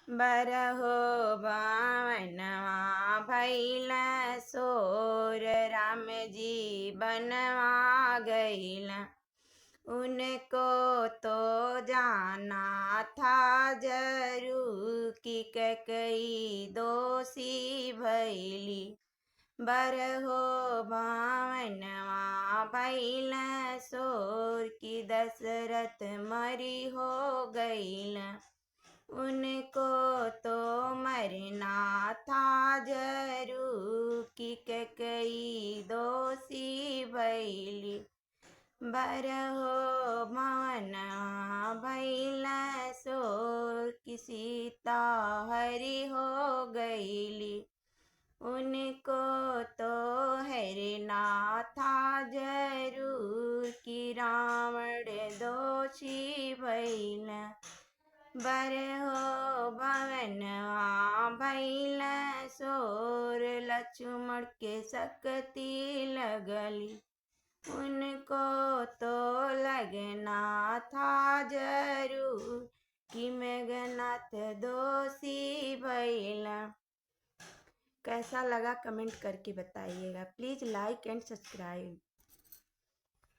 बरहो बावनवा भइल सोर, राम जी बनवा गइल। उनको तो जाना था जरूर कि कैकई दोषी भइली। बरहो बावनवा भइल सोर, कि दशरथ मरी हो गइल। उनको तो मरना था जरूर कि कैकई दोषी भइली। बरहो बावनवा भइल सोर, कि सीता हरि हो गइली। उनको तो हरना था जरूर कि रावण दोषी भइल। बरहो बावनवा भइल सोर, लक्ष्मण के शक्ति लगली। उनको तो लगना था जरूर कि मेघनाथ दोषी भइल। कैसा लगा कमेंट करके बताइएगा। Please like and subscribe.